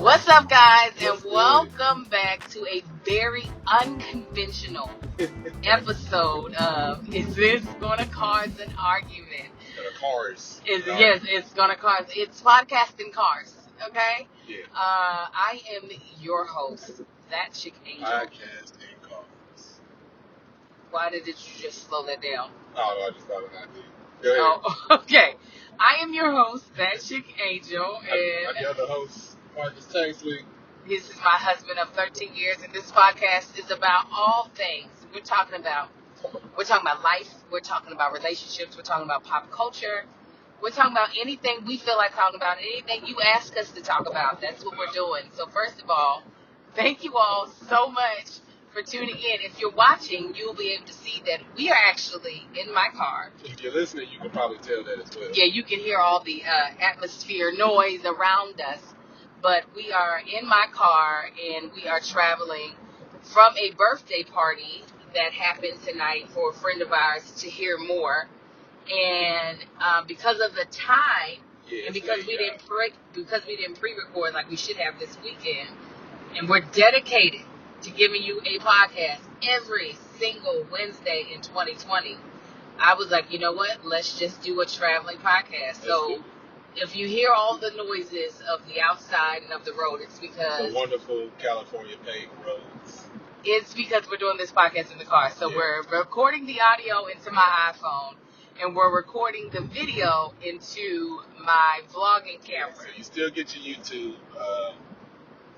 What's up, guys, and welcome back to a very unconventional episode of Is This Gonna Cause an Argument? Cars. Yes, it's gonna cause. It's podcasting cars, okay? Yeah. I am your host, That Chick Angel. Podcasting cars. Why did you just slow that down? Oh, I just thought of an idea. Go ahead. Oh, okay. I am your host, That Chick Angel, and I'm the other host, Marcus Tanksley. This is my husband of 13 years, and this podcast is about all things. We're talking about life. We're talking about relationships. We're talking about pop culture. We're talking about anything we feel like talking about, anything you ask us to talk about. That's what we're doing. So first of all, thank you all so much for tuning in. If you're watching, you'll be able to see that we are actually in my car. If you're listening, you can probably tell that as well. Yeah, you can hear all the atmosphere noise around us. But we are in my car, and we are traveling from a birthday party that happened tonight for a friend of ours to hear more. And because of the time, and because we didn't pre-record like we should have this weekend, and we're dedicated to giving you a podcast every single Wednesday in 2020, I was like, you know what? Let's just do a traveling podcast. So if you hear all the noises of the outside and of the road, it's because the wonderful California paved roads. It's because we're doing this podcast in the car. So we're recording the audio into my iPhone, and we're recording the video into my vlogging camera. So you still get your YouTube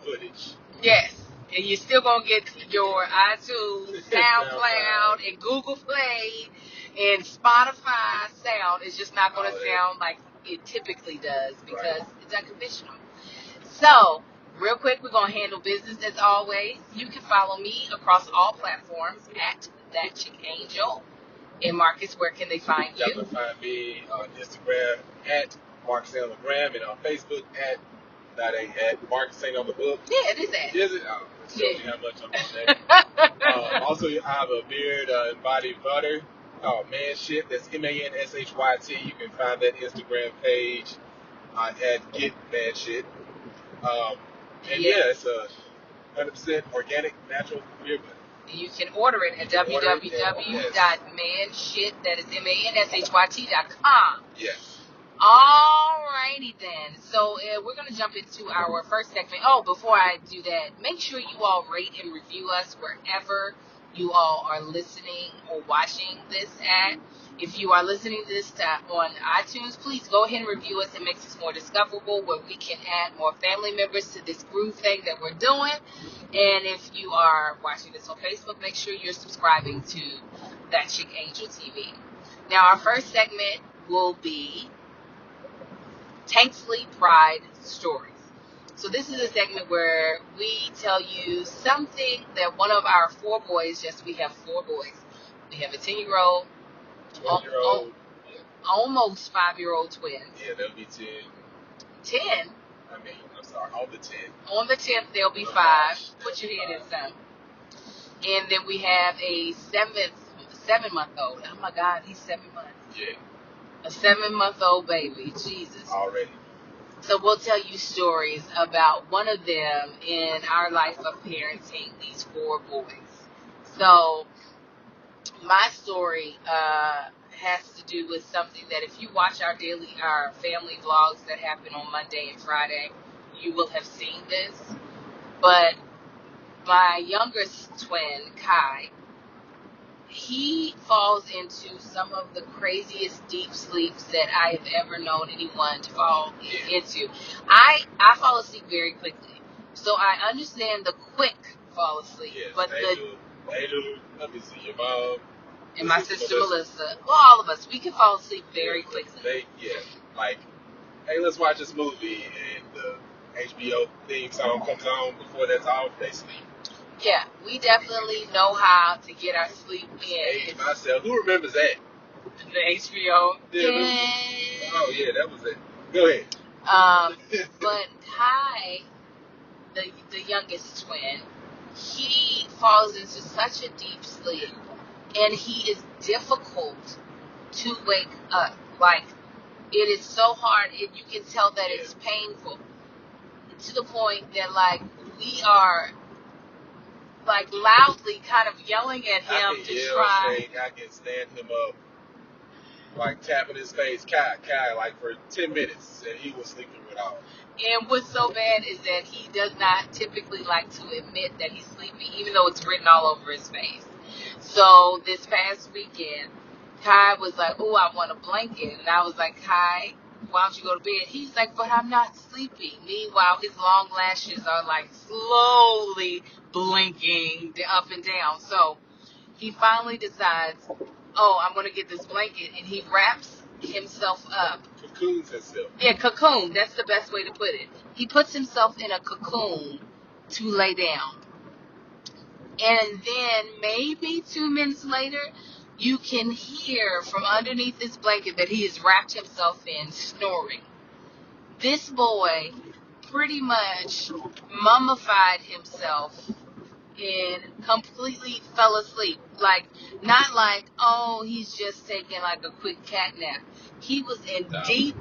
footage. Yes. And you're still going to get your iTunes, SoundCloud, and Google Play, and Spotify sound. It's just not going to sound like it typically does because it's unconventional. So, real quick, we're going to handle business as always. You can follow me across all platforms at That Chick Angel. And Marcus, where can they find you? You can find me on Instagram at Marcus St. Graham and on Facebook at Marcus St. on the book. Yeah, it is that. Is it? Oh, it shows you how much I'm on that. Also, I have a beard and body butter. Man Shit, that's MANSHYT. You can find that Instagram page at Get Man Shit. It's a 100% organic, natural beer butter. You can order it at www.manshit, that is MANSHYT.com. Yes. Alrighty then. So we're going to jump into our first segment. Oh, before I do that, make sure you all rate and review us wherever you all are listening or watching this at. If you are listening to this on iTunes, please go ahead and review us. It makes us more discoverable, where we can add more family members to this groove thing that we're doing. And if you are watching this on Facebook, make sure you're subscribing to That Chick Angel TV. Now, our first segment will be Tanksley Pride Stories. So this is a segment where we tell you something that one of our four boys, we have four boys. We have a 10-year-old, 12-year-old, almost 5-year-old twins. Yeah, they'll be 10. 10? I'm sorry, on the 10. On the 10th, they'll be 5. Put your head in some. And then we have a 7-month-old. Oh my God, he's 7 months. Yeah. A 7-month-old baby. Jesus. Already. So we'll tell you stories about one of them in our life of parenting these 4 boys. So my story has to do with something that if you watch our family vlogs that happen on Monday and Friday, you will have seen this. But my youngest twin, Kai, he falls into some of the craziest deep sleeps that I have ever known anyone to fall into. I fall asleep very quickly, so I understand the quick fall asleep. Yes, but Angel, let me see, your mom and my sister Melissa, well, all of us, we can fall asleep very quickly. Like, hey, let's watch this movie, and the HBO theme song comes on before that's off, they sleep. Yeah, we definitely know how to get our sleep in. Age myself. Who remembers that? The HBO. Yeah, that was it. Go ahead. But Kai, the youngest twin, he falls into such a deep sleep, and he is difficult to wake up. Like, it is so hard, and you can tell that it's painful to the point that, like, we are, like, loudly kind of yelling at him to try. Shake. I can stand him up, like tapping his face, Kai, like for 10 minutes, and he was sleeping it off. And what's so bad is that he does not typically like to admit that he's sleepy, even though it's written all over his face. So this past weekend, Kai was like, "Oh, I want a blanket," and I was like, "Kai, why don't you go to bed?" He's like, "But I'm not sleepy." Meanwhile, his long lashes are like slowly blinking up and down. So he finally decides, "Oh, I'm going to get this blanket," and he wraps himself up. Cocoons himself. Yeah, cocoon. That's the best way to put it. He puts himself in a cocoon to lay down. And then maybe 2 minutes later, you can hear from underneath this blanket that he has wrapped himself in snoring. This boy pretty much mummified himself and completely fell asleep. Like, not like, oh, he's just taking like a quick cat nap. He was in deep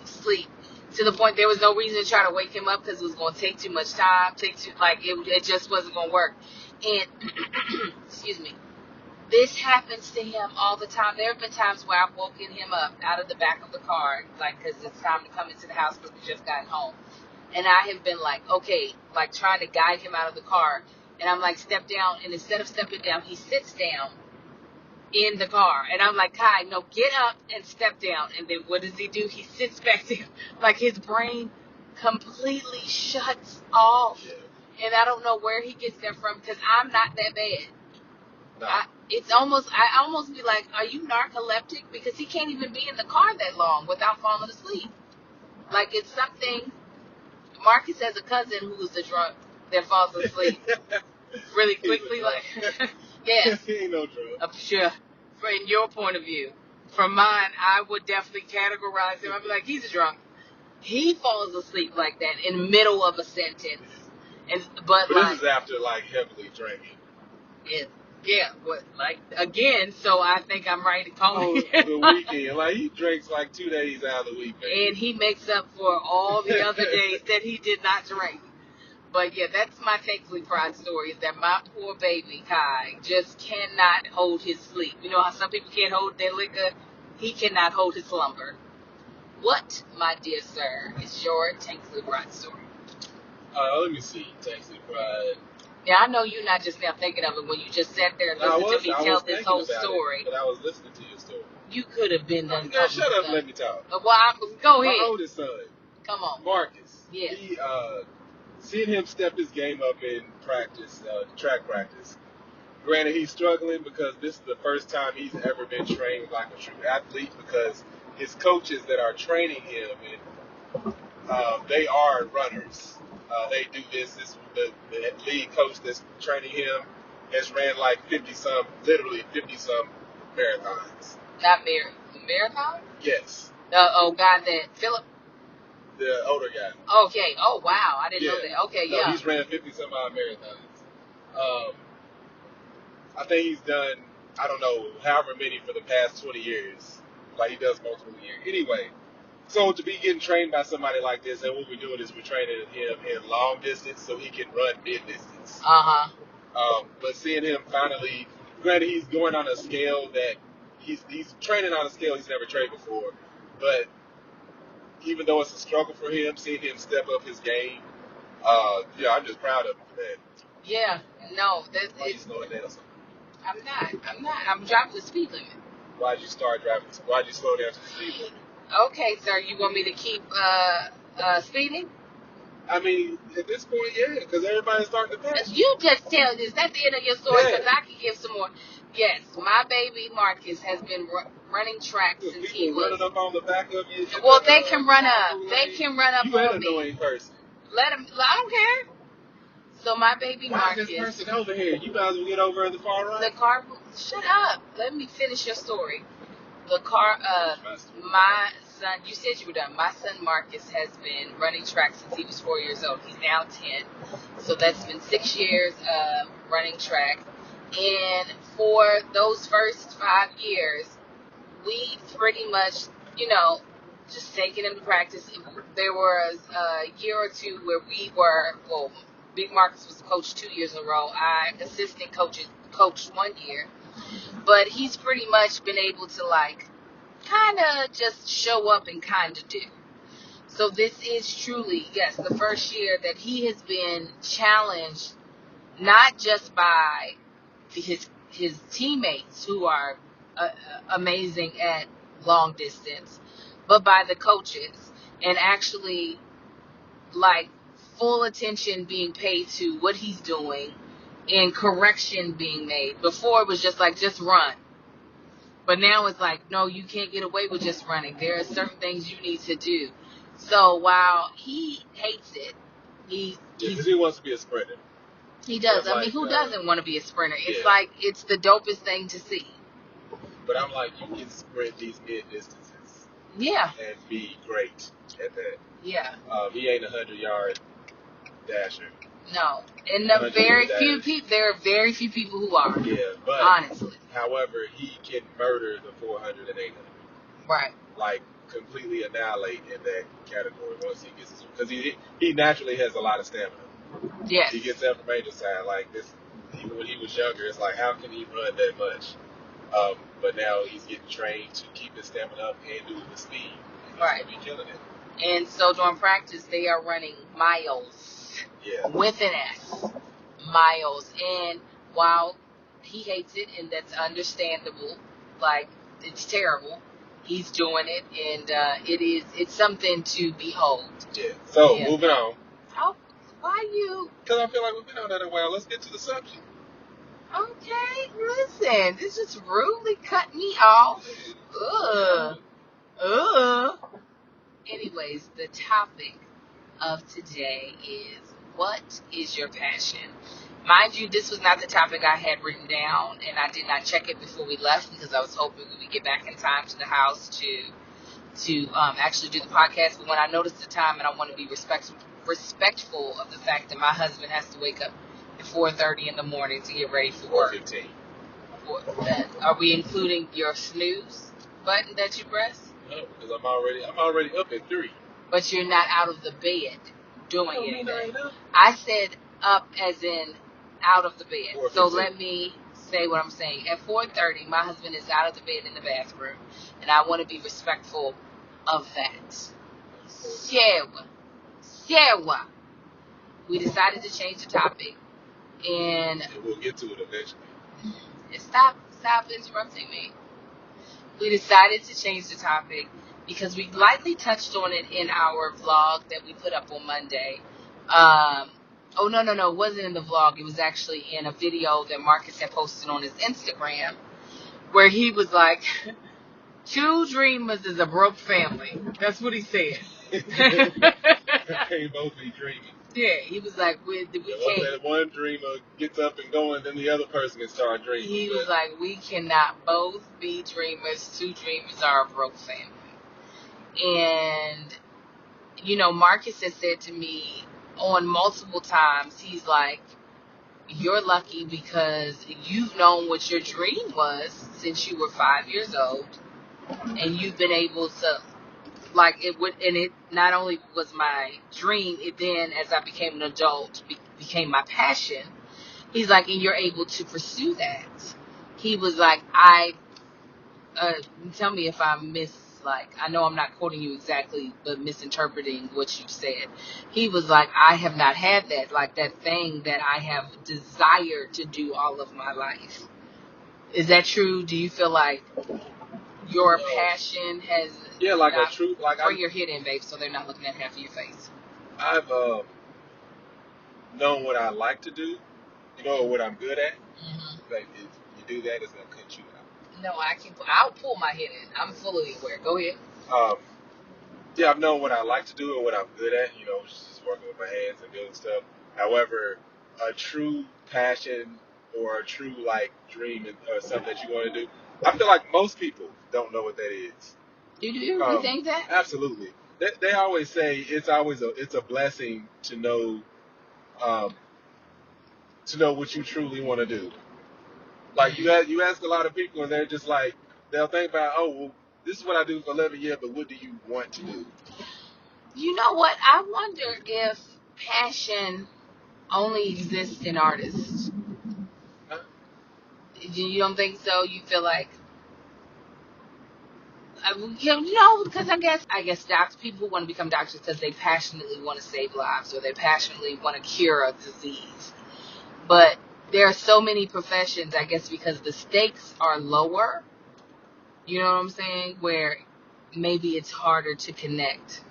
sleep, to the point there was no reason to try to wake him up because it was going to take too much time, it just wasn't going to work. And excuse me, this happens to him all the time. There have been times where I've woken him up out of the back of the car, like, because it's time to come into the house because we just got home, and I have been like, okay, like trying to guide him out of the car, and I'm like, step down, and instead of stepping down, he sits down in the car, and I'm like, Kai, no, get up and step down. And then what does he do? He sits back down. Like, his brain completely shuts off. Yeah. And I don't know where he gets that from, because I'm not that bad. No. I almost be like, are you narcoleptic? Because he can't even be in the car that long without falling asleep. Like, it's something. Marcus has a cousin who's a drunk that falls asleep really quickly. Like, yes. He ain't no drunk. I'm sure. In your point of view. From mine, I would definitely categorize him. I'd be like, he's a drunk. He falls asleep like that in the middle of a sentence. But like, this is after, like, heavily drinking. Again, so I think I'm right in calling it. The weekend. Like, he drinks like 2 days out of the week, man. And he makes up for all the other days that he did not drink. But yeah, that's my Takely Pride story, is that my poor baby, Kai, just cannot hold his sleep. You know how some people can't hold their liquor? He cannot hold his slumber. What, my dear sir, is your Takely Pride story? Let me see. Takely Pride. Yeah, I know you're not just now thinking of it when you just sat there and listened to me tell this whole story. But I was listening to your story. You could have been done. Yeah, shut up and let me talk. Go ahead. My oldest son. Come on. Marcus. Yes. He, seeing him step his game up in practice, track practice. Granted, he's struggling because this is the first time he's ever been trained like a true athlete, because his coaches that are training him, they are runners. They do this. The lead coach that's training him has ran like 50-some marathons. Not marathon? Yes. God, that Philip. The older guy. Okay. Oh, wow. I didn't know that. Okay, no, yeah. He's ran 50-some odd marathons. I think he's done, I don't know, however many for the past 20 years. Like, he does multiple years. Anyway, so to be getting trained by somebody like this, and what we're doing is we're training him in long distance so he can run mid-distance. Uh-huh. But seeing him finally, granted, he's going on a scale that he's training on a scale he's never trained before. But even though it's a struggle for him, seeing him step up his game, I'm just proud of him for that. Yeah, no, Why you slowing down? I'm not. I'm dropping the speed limit. Why'd you start driving? Why'd you slow down to the speed limit? Okay, sir, you want me to keep speeding? I mean, at this point, yeah, because everybody's starting to pass. You just tell this. That's the end of your story, because I can give some more. Yes, my baby Marcus has been running track since he was. Running up on the back of you. Well, they can run up. They can run up you on an me. annoying person. Let him. I don't care. So my baby Marcus. Why is this person over here? You guys will get over in the far right. The car. Shut up. Let me finish your story. The car. My son. You said you were done. My son Marcus has been running track since he was 4 years old. He's now 10. So that's been 6 years running track. And for those first 5 years, we pretty much, just taking him to practice. There was a year or two where we were, well, Big Marcus was coach 2 years in a row. I assistant coached 1 year. But he's pretty much been able to, like, kind of just show up and kind of do. So this is truly, yes, the first year that he has been challenged, not just by his teammates who are amazing at long distance, but by the coaches, and actually, like, full attention being paid to what he's doing and correction being made. Before it was just like, just run. But now it's like, no, you can't get away with just running. There are certain things you need to do. So while he hates it, he wants to be a sprinter. He does. But I mean, who doesn't want to be a sprinter? It's like, it's the dopest thing to see. But I'm like, you can sprint these mid distances. Yeah. And be great at that. Yeah. He ain't 100-yard dasher. No. And there are very few people who are. Yeah, but honestly. However, he can murder the 400 and 800. Right. Like, completely annihilate in that category once he gets his, because he naturally has a lot of stamina. Yes. He gets that from major side. Like this, even when he was younger, it's like, how can he run that much? But now he's getting trained to keep his stamina up and do the speed. He's right. Gonna be killing it. And so during practice, they are running miles. Yeah. With an S. Miles. And while he hates it, and that's understandable, like, it's terrible, he's doing it, and it's something to behold. Yeah. So, moving on. Oh, why you? Because I feel like we've been on that a while. Let's get to the subject. Okay, listen, this just rudely cut me off. Anyways, the topic of today is, what is your passion? Mind you, this was not the topic I had written down, and I did not check it before we left because I was hoping we would get back in time to the house to actually do the podcast. But when I noticed the time, and I want to be respectful of the fact that my husband has to wake up at 4:30 in the morning to get ready for work. 4:15. Are we including your snooze button that you press? No, because I'm already up at 3. But you're not out of the bed doing anything. I said up as in out of the bed. So let me say what I'm saying. At 4:30, my husband is out of the bed in the bathroom, and I want to be respectful of that. So, we decided to change the topic, and we'll get to it eventually. Stop interrupting me. We decided to change the topic because we lightly touched on it in our vlog that we put up on Monday. No, it wasn't in the vlog. It was actually in a video that Marcus had posted on his Instagram, where he was like, 2 dreamers is a broke family. That's what he said. Can't both be dreaming. Yeah, he was like, we can't. One dreamer gets up and going, then the other person can start dreaming. He was like, we cannot both be dreamers. 2 dreamers are a broke family. And, Marcus has said to me on multiple times, he's like, you're lucky because you've known what your dream was since you were 5 years old. And you've been able to, like, it not only was my dream, it then, as I became an adult, became my passion. He's like, and you're able to pursue that. He was like, tell me if I I know I'm not quoting you exactly, but misinterpreting what you said. He was like, I have not had that, like that thing that I have desired to do all of my life. Is that true? Do you feel like your passion has... Yeah, like a true... Bring your head in, babe, so they're not looking at half of your face. I've known what I like to do, what I'm good at. Mm-hmm. Like, if you do that, it's going to cut you out. No, I'll pull my head in. I'm fully aware. Go ahead. Yeah, I've known what I like to do and what I'm good at, just working with my hands and doing stuff. However, a true passion or a true, dream or something that you want to do, I feel like most people don't know what that is. You do? You think that? Absolutely. They always say it's a blessing to know what you truly want to do. Like, you ask a lot of people, and they're just like, they'll think about, this is what I do for 11 years, but what do you want to do? You know what? I wonder if passion only exists in artists. Huh? You don't think so? You feel like, you know, because I guess doctors, people want to become doctors because they passionately want to save lives or they passionately want to cure a disease. But there are so many professions, I guess, because the stakes are lower. You know what I'm saying? Where maybe it's harder to connect.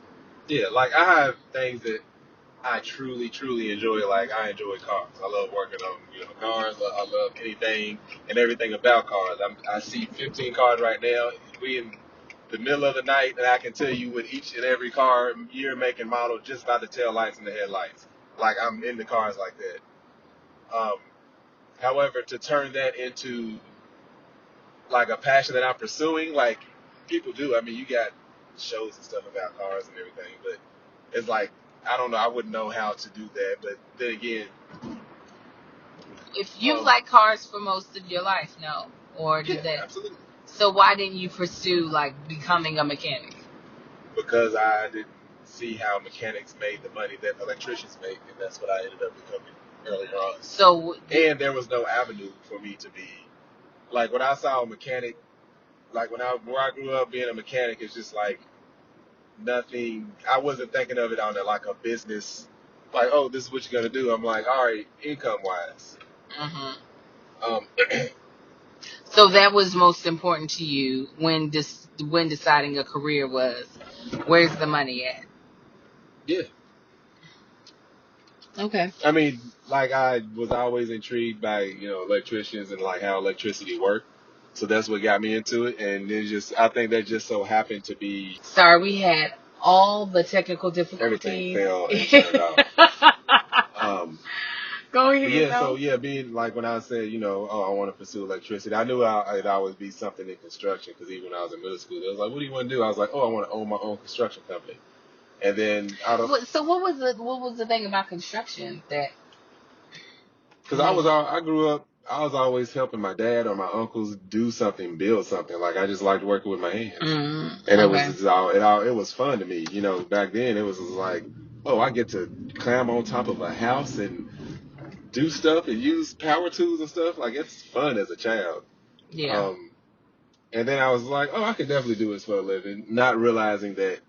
Yeah, like I have things that I truly, truly enjoy. Like I enjoy cars. I love working on cars. I love anything and everything about cars. I see 15 cars right now. We in the middle of the night, and I can tell you with each and every car, year, make, and model, just by the tail lights and the headlights. Like I'm into cars like that. However, to turn that into like a passion that I'm pursuing, like people do. I mean, you got shows and stuff about cars and everything, but it's like I don't know. I wouldn't know how to do that. But then again, If you like cars for most of your life, no, or did yeah, that? absolutely. So why didn't you pursue like becoming a mechanic? Because I didn't see how mechanics made the money that electricians make, and that's what I ended up becoming earlier on. So And there was no avenue for me to be like when I saw a mechanic. Like where I grew up being a mechanic, it's just like nothing. I wasn't thinking of it on like a business, like, oh, this is what you're gonna do. I'm like, all right, income wise. Mhm. Um, So that was most important to you when deciding a career was, where's the money at? yeah. Okay. I mean, like I was always intrigued by electricians and like how electricity worked. So that's what got me into it, and it just I think that just so happened to be Sorry, we had all the technical everything difficulties. fell and shut off. Go But ahead, yeah, so though. yeah, being like when I said, oh, I want to pursue electricity, I knew it'd always be something in construction because even when I was in middle school, they was like, what do you want to do? I was like, oh, I want to own my own construction company. And then So what was the thing about construction that because made? I grew up, I was always helping my dad or my uncles do something, build something. Like I just liked working with my hands, and it was Okay. just it was fun to me. Back then it was like, oh, I get to climb on top of a house and do stuff and use power tools and stuff. Like it's fun as a child. Yeah. Um, and then I was like, oh, I could definitely do this for a living, not realizing that,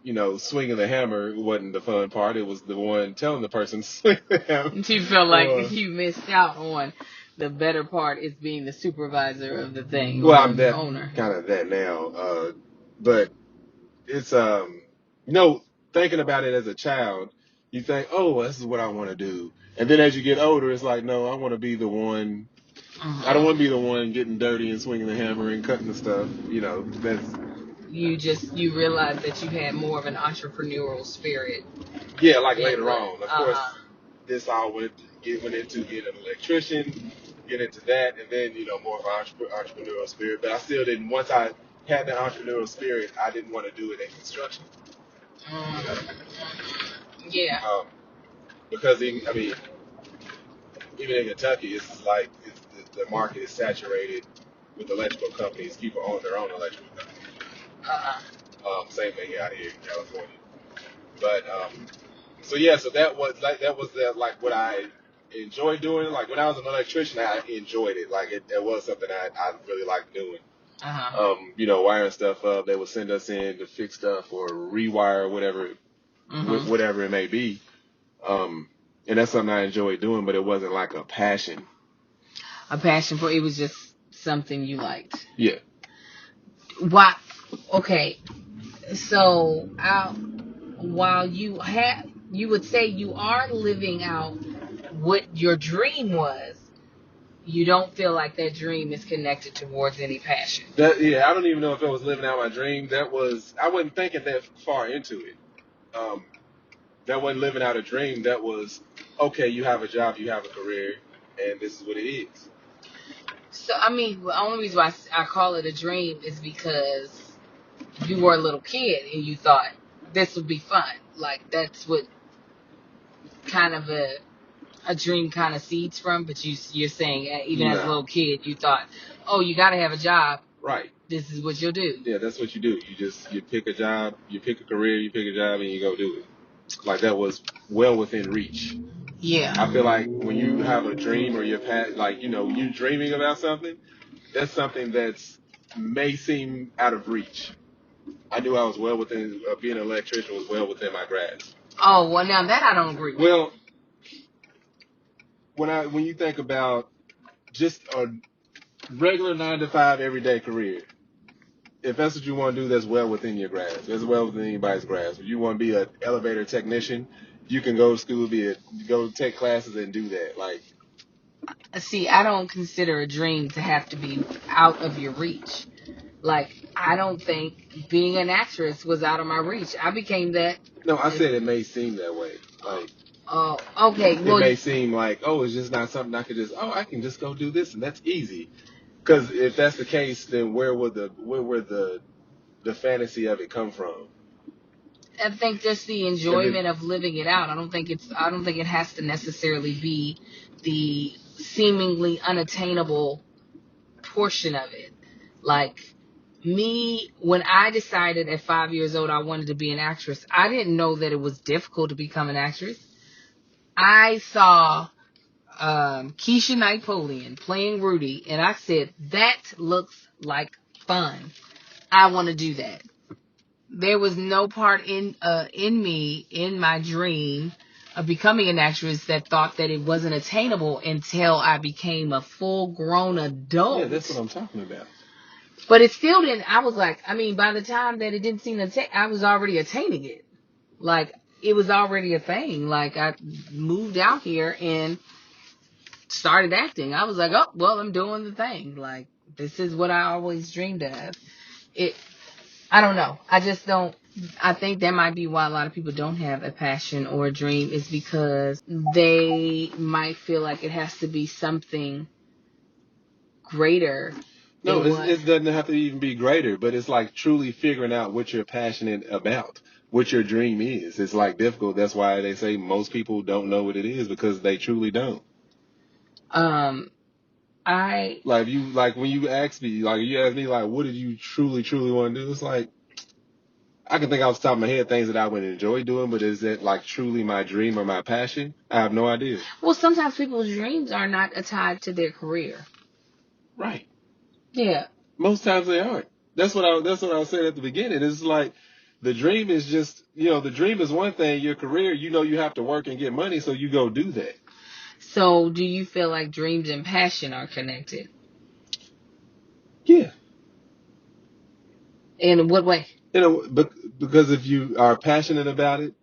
swinging the hammer wasn't the fun part. It was the one telling the person to swing the hammer. You feel Or, like you missed out on the better part is being the supervisor of the thing well, or I'm the that owner. kind of that now. But it's, thinking about it as a child, you think, oh, this is what I want to do. And then as you get older, it's like, no, I want to be the one. I don't want to be the one getting dirty and swinging the hammer and cutting the stuff. That's You realize that you had more of an entrepreneurial spirit. yeah, like In later what? on. Of course, this all went into being an electrician, get into that, and then more of an entrepreneurial spirit. But I still didn't. Once I had that entrepreneurial spirit, I didn't want to do it in construction. Yeah. Because even in Kentucky, it's like the market is saturated with electrical companies. People own their own electrical companies. Same thing out here in California. But so yeah, so that was like what I enjoyed doing. Like when I was an electrician, I enjoyed it. Like it was something I really liked doing. Wiring stuff up. They would send us in to fix stuff or rewire whatever it may be. And that's something I enjoyed doing, but it wasn't like a passion. A passion for it was just something you liked. Yeah. Why? Okay. So, while you would say you are living out what your dream was, you don't feel like that dream is connected towards any passion. I don't even know if it was living out my dream. I wasn't thinking that far into it. That wasn't living out a dream. That was, okay, you have a job, you have a career, and this is what it is. So, I mean, the only reason why I call it a dream is because you were a little kid and you thought this would be fun. Like, that's what kind of a dream kind of seeds from. But you're saying even as a little kid, you thought, oh, you got to have a job Right. This is what you'll do. Yeah, that's what you do. You pick a job, you pick a career, you pick a job, and you go do it. Like that was well within reach. Yeah. I feel like when you have a dream or you're dreaming about something, that's something that's may seem out of reach. I knew I was well within being an electrician was well within my grasp. Oh, well, now that I don't agree with. Well, when you think about just a regular 9 to 5 everyday career, if that's what you want to do, that's well within your grasp. That's well within anybody's grasp. If you want to be an elevator technician, you can go to school, go take classes and do that. Like, See, I don't consider a dream to have to be out of your reach. Like, I don't think being an actress was out of my reach. I became that. no, I said it may seem that way. Like, Oh, okay. it Well, may seem like, oh, it's just not something I can just go do this and that's easy. Because if that's the case, then where would the fantasy of it come from? I think just the enjoyment of living it out. I don't think it has to necessarily be the seemingly unattainable portion of it. Like me, when I decided at 5 years old I wanted to be an actress, I didn't know that it was difficult to become an actress. I saw Keisha Napoleon playing Rudy, and I said, that looks like fun. I want to do that. There was no part in me, in my dream of becoming an actress, that thought that it wasn't attainable until I became a full-grown adult. Yeah, that's what I'm talking about. But it still didn't. I was like, by the time that it didn't seem to I was already attaining it. Like, it was already a thing. Like, I moved out here and started acting. I was like, oh, well, I'm doing the thing. Like, this is what I always dreamed of. I don't know. I just don't. I think that might be why a lot of people don't have a passion or a dream, is because they might feel like it has to be something greater. No, it doesn't have to even be greater, but it's like truly figuring out what you're passionate about, what your dream is. It's like difficult. That's why they say most people don't know what it is, because they truly don't. When you ask me, what did you truly want to do? It's like, I can think off the top of my head things that I would enjoy doing, but is it like truly my dream or my passion? I have no idea. Well, sometimes people's dreams are not tied to their career. Right. Yeah. Most times they aren't. That's what I was saying at the beginning. It's like the dream is just, the dream is one thing. Your career, you have to work and get money, so you go do that. So, do you feel like dreams and passion are connected? Yeah. In what way? Because if you are passionate about it,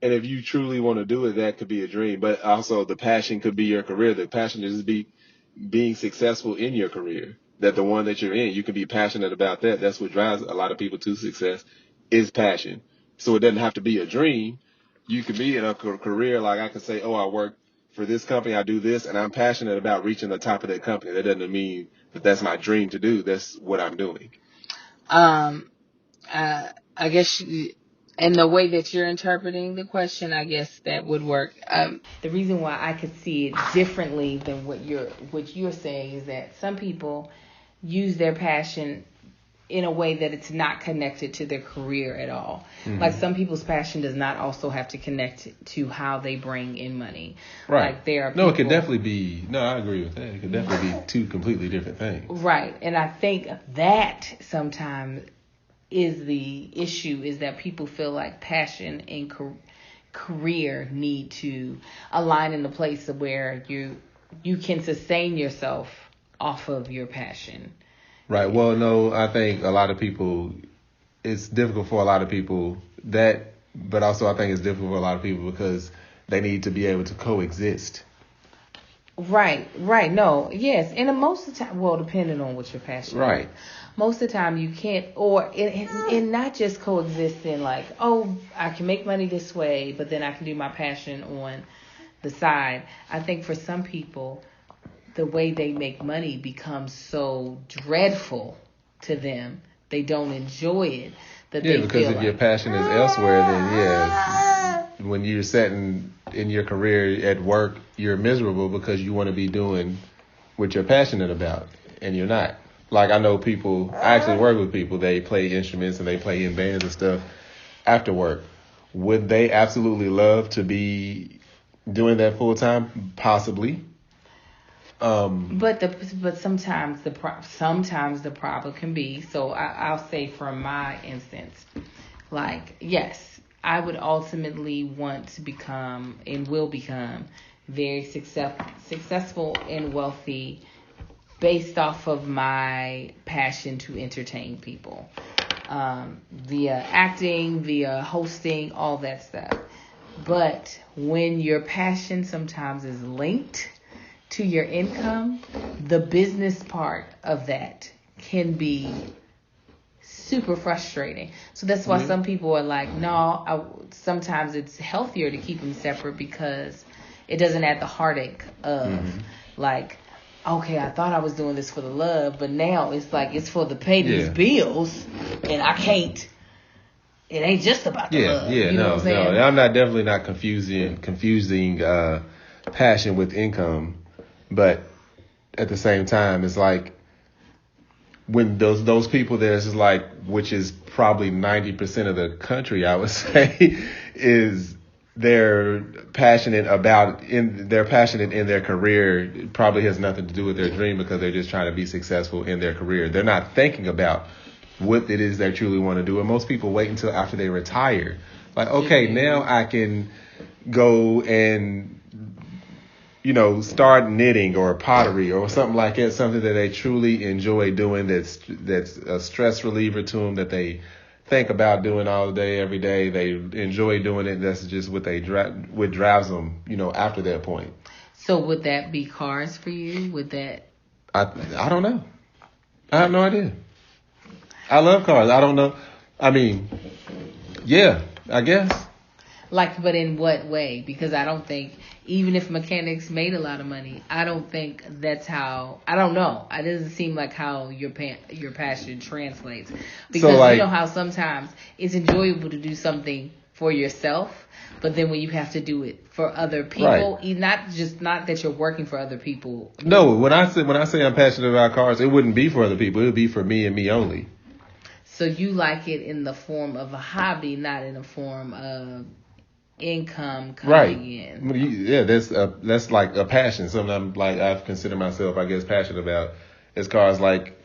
and if you truly want to do it, that could be a dream. But also, the passion could be your career. The passion is being successful in your career. That the one that you're in, you can be passionate about that. That's what drives a lot of people to success, is passion. So it doesn't have to be a dream. You could be in a career, like I could say, oh, I work for this company, I do this, and I'm passionate about reaching the top of that company. That doesn't mean that that's my dream to do. That's what I'm doing. I guess, in the way that you're interpreting the question, I guess that would work. The reason why I could see it differently than what you're saying is that some people use their passion in a way that it's not connected to their career at all. Mm-hmm. Like, some people's passion does not also have to connect to how they bring in money. Right. Like, there are people, it could definitely be. No, I agree with that. It could definitely be two completely different things. Right. And I think that sometimes is the issue, is that people feel like passion and career need to align in a place where you can sustain yourself off of your passion. Right. Well, no, I think a lot of people, it's difficult for a lot of people but also I think it's difficult for a lot of people because they need to be able to coexist. Right. No, yes. And most of the time, well, depending on what your passion right. is. Most of the time you can't, or and not just coexisting like, oh, I can make money this way, but then I can do my passion on the side. I think for some people, the way they make money becomes so dreadful to them, they don't enjoy it. Because if your passion is elsewhere, then when you're setting in your career at work, you're miserable because you want to be doing what you're passionate about, and you're not. Like I know people, I actually work with people, they play instruments and they play in bands and stuff after work. Would they absolutely love to be doing that full time? Possibly. But sometimes the problem can be, so I'll say from my instance, like, yes, I would ultimately want to become and will become very successful and wealthy based off of my passion to entertain people, via acting, via hosting, all that stuff. But when your passion sometimes is linked to your income, the business part of that can be super frustrating. So that's why some people are like, no, sometimes it's healthier to keep them separate because it doesn't add the heartache of like, okay, I thought I was doing this for the love, but now it's like it's for the pay these bills, and I can't. It ain't just about the love. You know what I'm saying? No. I'm definitely not confusing passion with income, but at the same time, it's like when those people there's just like, which is probably 90% of the country, I would say, is they're passionate in their career. It probably has nothing to do with their dream because they're just trying to be successful in their career. They're not thinking about what it is they truly want to do. And most people wait until after they retire. Like, okay, now I can go and, start knitting or pottery or something like that, something that they truly enjoy doing that's a stress reliever to them, that they think about doing all day, every day. They enjoy doing it. That's just what what drives them, after that point. So would that be cars for you? Would that? I don't know. I have no idea. I love cars. I don't know. I mean, yeah, I guess. Like, but in what way? Because I don't think, even if mechanics made a lot of money, I don't think that's how, I don't know. It doesn't seem like how your passion translates. Because you know how sometimes it's enjoyable to do something for yourself, but then when you have to do it for other people, not that you're working for other people. No, when I say I'm passionate about cars, it wouldn't be for other people. It would be for me and me only. So you like it in the form of a hobby, not in the form of income coming in. Yeah, that's like a passion. Something I'm like, I've considered myself, I guess, passionate about. As cars, like,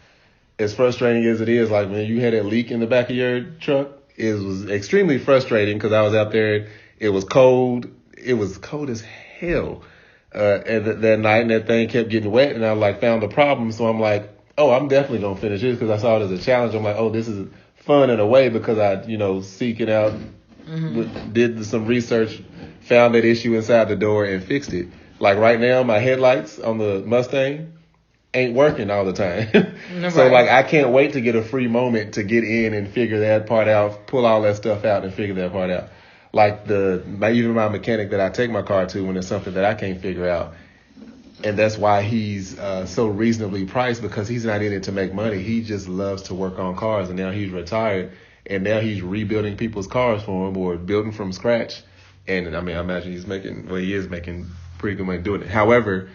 as frustrating as it is, like when you had a leak in the back of your truck, it was extremely frustrating because I was out there. It was cold. It was cold as hell. And that night, and that thing kept getting wet, and I found the problem. So I'm like, oh, I'm definitely gonna finish this because I saw it as a challenge. I'm like, oh, this is fun in a way because I, seek it out. Did some research, found that issue inside the door and fixed it. Like right now, my headlights on the Mustang ain't working all the time. So I can't wait to get a free moment to get in and figure that part out, pull all that stuff out and figure that part out. Like even my mechanic that I take my car to when it's something that I can't figure out. And that's why he's so reasonably priced, because he's not in it to make money. He just loves to work on cars, and now he's retired. And now he's rebuilding people's cars for him or building from scratch. And I mean, I imagine he is making pretty good money doing it. However,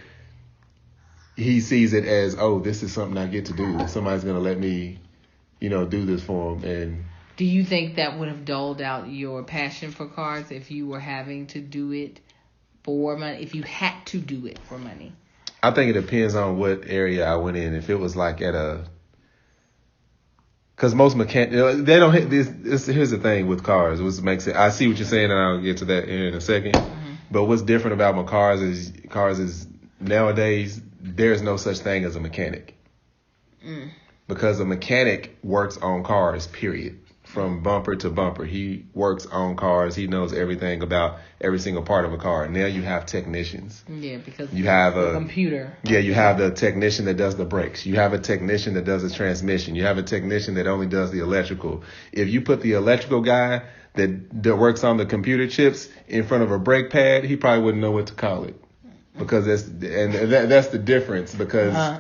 he sees it as, oh, this is something I get to do. Somebody's going to let me, do this for him. And do you think that would have dulled out your passion for cars if you were having to do it for money, if you had to do it for money? I think it depends on what area I went in. If it was like because most mechanics, they don't hit this. Here's the thing with cars, which makes it. I see what you're saying, and I'll get to that here in a second. Mm-hmm. But what's different about my cars is nowadays there's no such thing as a mechanic, because a mechanic works on cars. Period. From bumper to bumper, he works on cars. He knows everything about every single part of a car. Now you have technicians. Yeah, because you have a computer. Yeah, you have the technician that does the brakes. You have a technician that does the transmission. You have a technician that only does the electrical. If you put the electrical guy that works on the computer chips in front of a brake pad, he probably wouldn't know what to call it. Because that's the difference, because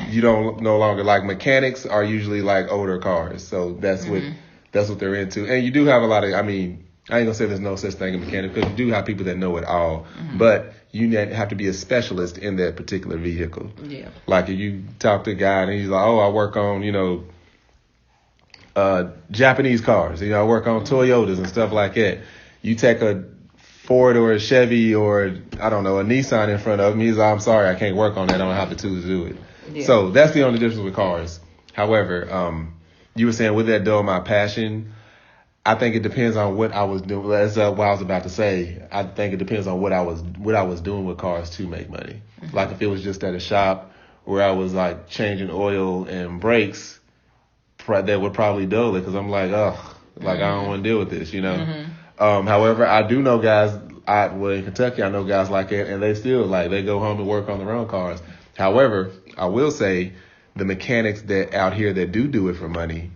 you don't no longer, like, mechanics are usually like older cars. So that's what they're into. And you do have a lot of, I mean, I ain't gonna say there's no such thing as mechanic, because you do have people that know it all, but you have to be a specialist in that particular vehicle. Yeah. Like if you talk to a guy and he's like, oh, I work on, Japanese cars, I work on Toyotas and stuff like that. You take a Ford or a Chevy or, I don't know, a Nissan in front of him, he's like, I'm sorry, I can't work on that. I don't have the tools to do it. Yeah. So that's the only difference with cars. However, you were saying with that though, my passion, I think it depends on what I was doing. That's what I was about to say. I think it depends on what I was doing with cars to make money. Mm-hmm. Like if it was just at a shop where I was like changing oil and brakes, that would probably dull it, because I'm like, I don't want to deal with this, However, I do know guys. In Kentucky, I know guys like that, and they still they go home and work on their own cars. However, I will say the mechanics that out here that do it for money,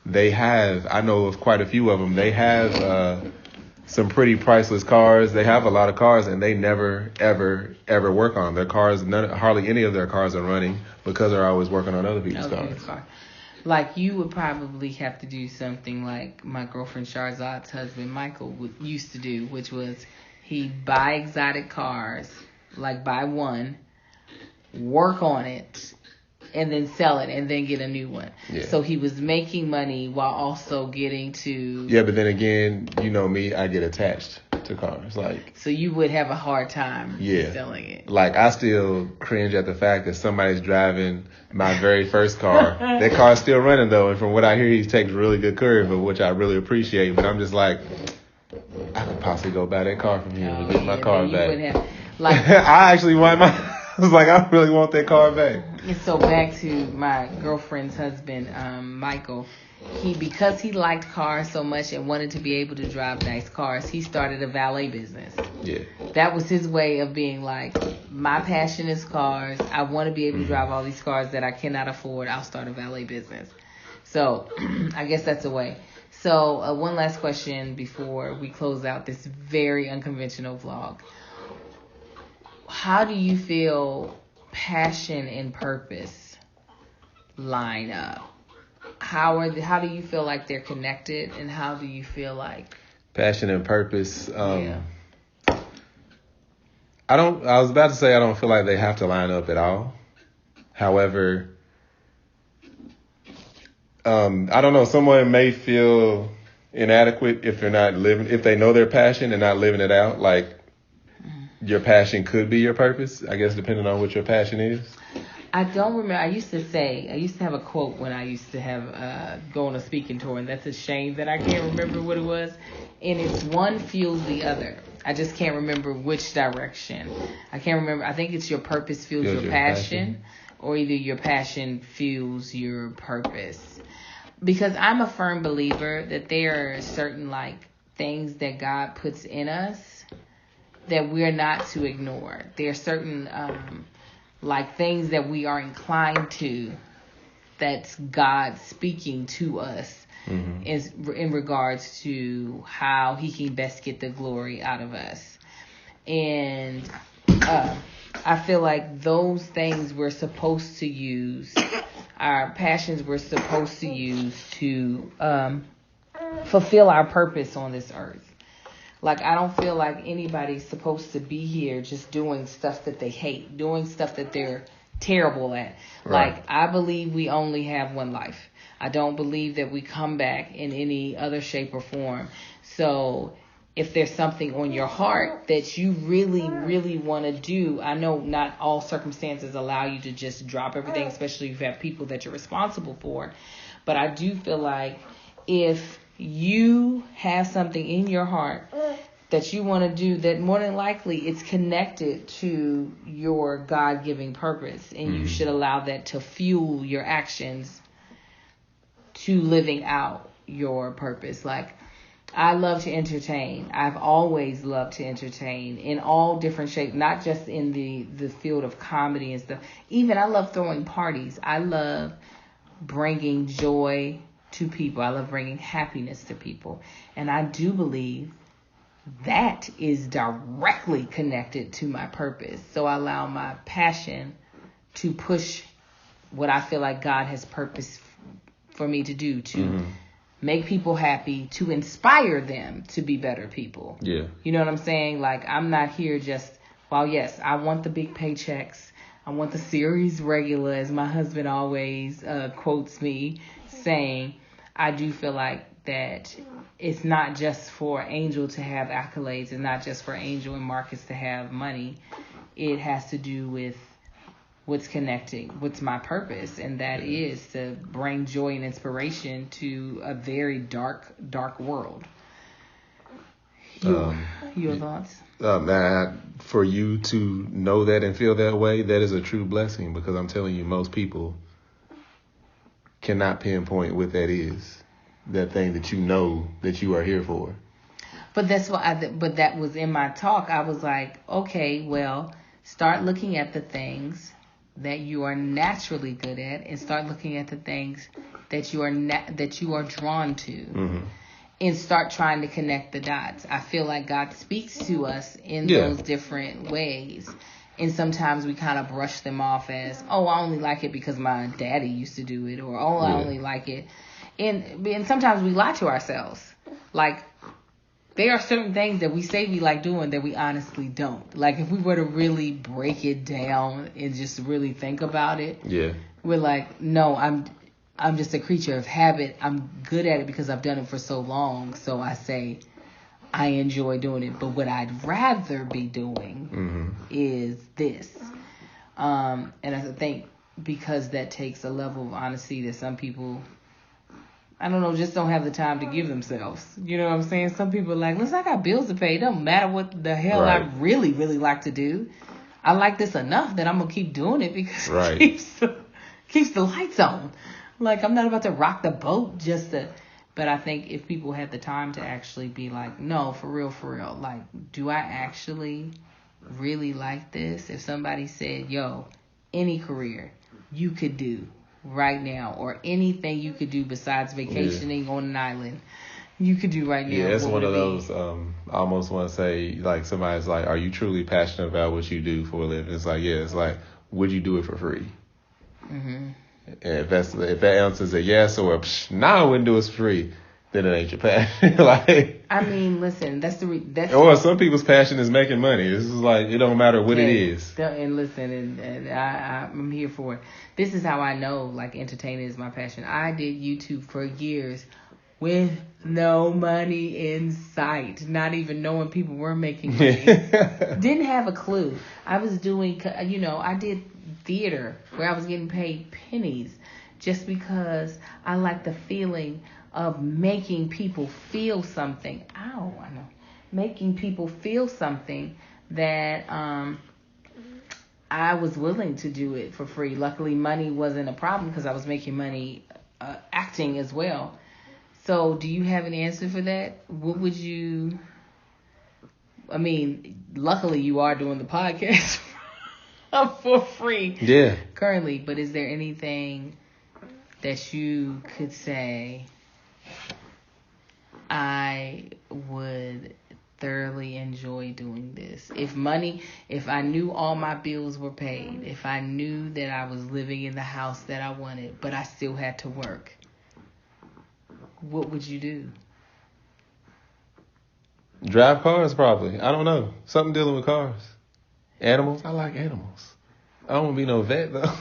I know of quite a few of them. They have some pretty priceless cars. They have a lot of cars, and they never, ever, ever work on their cars. Hardly any of their cars are running because they're always working on other people's cars. Like you would probably have to do something like my girlfriend Sharzad's husband Michael used to do, which was he'd buy exotic cars, like buy one, work on it, and then sell it, and then get a new one. Yeah. So he was making money while also getting to... Yeah, but then again, you know me, I get attached to cars. So you would have a hard time selling it. I still cringe at the fact that somebody's driving my very first car. That car's still running, though, and from what I hear, he takes really good care of it, which I really appreciate. But I'm just like, I could possibly go buy that car from him and get my car back. I actually want I was like, I really want that car back. And so back to my girlfriend's husband, Michael. Because he liked cars so much and wanted to be able to drive nice cars, he started a valet business. Yeah. That was his way of being like, my passion is cars. I want to be able to drive all these cars that I cannot afford. I'll start a valet business. So I guess that's a way. So one last question before we close out this very unconventional vlog. How do you feel passion and purpose line up? How do you feel like they're connected, and how do you feel like passion and purpose? I was about to say I don't feel like they have to line up at all. However, I don't know. Someone may feel inadequate if they know their passion and not living it out. Like your passion could be your purpose, I guess, depending on what your passion is. I don't remember. I used to have a quote when I used to have go on a speaking tour, and that's a shame that I can't remember what it was. And it's one fuels the other. I just can't remember which direction. I can't remember. I think it's your purpose fuels your passion, or either your passion fuels your purpose. Because I'm a firm believer that there are certain things that God puts in us that we're not to ignore. There are certain things that we are inclined to, that's God speaking to us in regards to how he can best get the glory out of us. And I feel like those things we're supposed to use, our passions we're supposed to use to fulfill our purpose on this earth. I don't feel like anybody's supposed to be here just doing stuff that they hate, doing stuff that they're terrible at. Right. I believe we only have one life. I don't believe that we come back in any other shape or form. So if there's something on your heart that you really, really want to do, I know not all circumstances allow you to just drop everything, especially if you have people that you're responsible for. But I do feel like if you have something in your heart that you want to do, that more than likely it's connected to your God-given purpose, and you should allow that to fuel your actions to living out your purpose. I love to entertain. I've always loved to entertain in all different shapes, not just in the field of comedy and stuff. Even I love throwing parties. I love bringing joy to people. I love bringing happiness to people. And I do believe that is directly connected to my purpose. So I allow my passion to push what I feel like God has purposed for me to do, to make people happy, to inspire them to be better people. Yeah. You know what I'm saying? Like, I'm not here just, while yes, I want the big paychecks. I want the series regular, as my husband always quotes me saying. I do feel like that it's not just for Angel to have accolades. It's not just for Angel and Marcus to have money. It has to do with what's connecting, what's my purpose, and that is to bring joy and inspiration to a very dark world. Your thoughts? For you to know that and feel that way, that is a true blessing, because I'm telling you, most people cannot pinpoint what that is, that thing that you know that you are here for. But that's what but that was in my talk. I was like, okay, well, start looking at the things that you are naturally good at, and start looking at the things that you are drawn to. Mm-hmm. And start trying to connect the dots. I feel like God speaks to us in those different ways. And sometimes we kind of brush them off as, oh, I only like it because my daddy used to do it. Or, oh, I only like it. And sometimes we lie to ourselves. Like, there are certain things that we say we like doing that we honestly don't. Like, if we were to really break it down and just really think about it, we're like, no, I'm just a creature of habit. I'm good at it because I've done it for so long. So I say I enjoy doing it. But what I'd rather be doing is this. And I think because that takes a level of honesty that some people, I don't know, just don't have the time to give themselves. You know what I'm saying? Some people are like, listen, I got bills to pay. It don't matter what the hell I really, really like to do. I like this enough that I'm going to keep doing it because it keeps the lights on. Like, I'm not about to rock the boat just to... But I think if people had the time to actually be like, no, for real, like, do I actually really like this? If somebody said, yo, any career you could do right now, or anything you could do besides vacationing on an island, you could do right now. Yeah, it's one of those, I almost want to say, like, somebody's like, are you truly passionate about what you do for a living? It's like, yeah, it's like, would you do it for free? Mm-hmm. And if that answer is a yes or a I wouldn't do it for free, then it ain't your passion. Like, I mean, listen, that's or some people's passion is making money. This is like, it don't matter what it is. And listen, and I'm here for it. This is how I know, like, entertaining is my passion. I did YouTube for years with no money in sight, not even knowing people were making money. Didn't have a clue. I was doing, I did theater where I was getting paid pennies just because I like the feeling of making people feel something. Making people feel something that I was willing to do it for free. Luckily, money wasn't a problem because I was making money acting as well. So do you have an answer for that? What would you... I mean, luckily you are doing the podcast for free currently, but is there anything that you could say, I would thoroughly enjoy doing this? If I knew all my bills were paid, if I knew that I was living in the house that I wanted, but I still had to work, what would you do? Drive cars, probably. I don't know. Something dealing with cars. Animals. I like animals. I don't want to be no vet, though.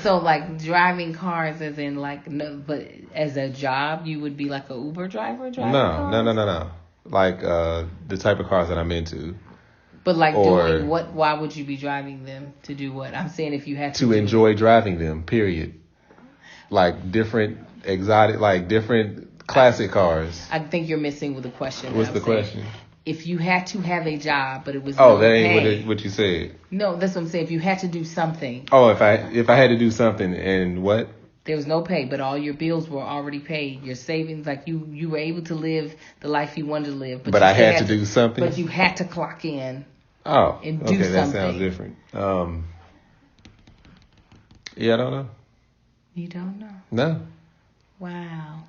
So, like, driving cars as in, like, no, but as a job, you would be like a Uber driver driving cars? No. Like, the type of cars that I'm into. But, like, doing what? Why would you be driving them to do what? I'm saying if you had to enjoy driving them, period. Like, different exotic, like, different classic cars. I think you're missing with the question. What's the question? If you had to have a job, but it was that ain't what you said. No, that's what I'm saying. If you had to do something. Oh, if I had to do something and what? There was no pay, but all your bills were already paid. Your savings, like you were able to live the life you wanted to live. But I had to do something. But you had to clock in. Oh, and do something. That sounds different. Yeah, I don't know. You don't know? No. Wow.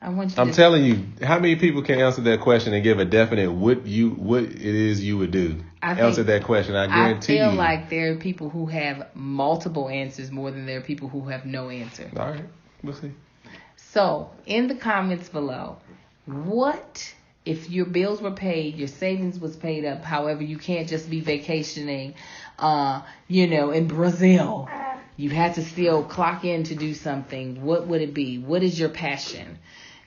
I'm telling you, how many people can answer that question and give a definite what it is you would do? Answer that question. I guarantee you. I feel like there are people who have multiple answers more than there are people who have no answer. All right. We'll see. So, in the comments below, what if your bills were paid, your savings was paid up, however, you can't just be vacationing, in Brazil. You had to still clock in to do something. What would it be? What is your passion?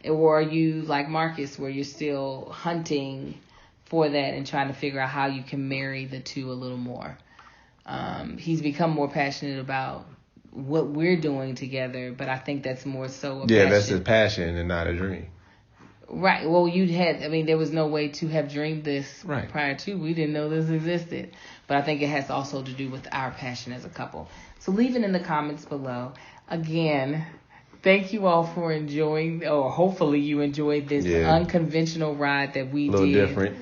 Or are you like Marcus, where you're still hunting for that and trying to figure out how you can marry the two a little more? He's become more passionate about what we're doing together, but I think that's more so that's his passion and not a dream. Right. Well, there was no way to have dreamed this prior to. We didn't know this existed. But I think it has also to do with our passion as a couple. So leave it in the comments below. Again, thank you all for enjoying, or hopefully you enjoyed this unconventional ride that we did. A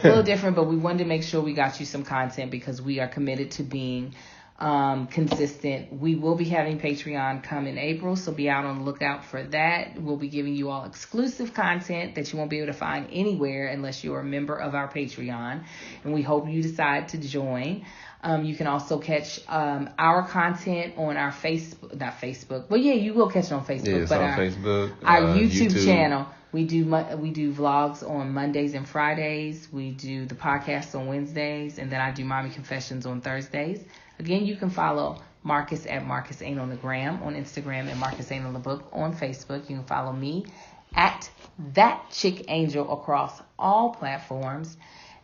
little different, but we wanted to make sure we got you some content because we are committed to being consistent. We will be having Patreon come in April, so be out on the lookout for that. We'll be giving you all exclusive content that you won't be able to find anywhere unless you're a member of our Patreon, and we hope you decide to join. You can also catch our content on our Facebook. Well, yeah, you will catch it on Facebook, but on Facebook, our YouTube channel. We do vlogs on Mondays and Fridays. We do the podcast on Wednesdays, and then I do Mommy Confessions on Thursdays. Again, you can follow Marcus at Marcus Ain't on the Gram on Instagram and Marcus Ain't on the Book on Facebook. You can follow me at That Chick Angel across all platforms.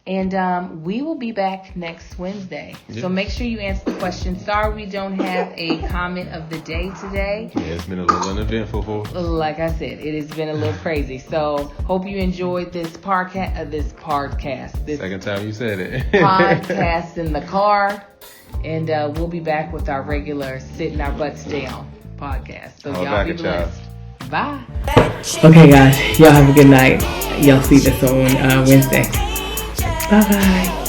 And we will be back next Wednesday. Yeah. So make sure you answer the question. Sorry we don't have a comment of the day today. Yeah, it's been a little uneventful. Like I said, it has been a little crazy. So hope you enjoyed this podcast. Second time you said it. Podcast in the car. And we'll be back with our regular Sitting Our Butts Down podcast. So y'all be blessed. Bye. Okay, guys. Y'all have a good night. Y'all see this on Wednesday. Bye-bye.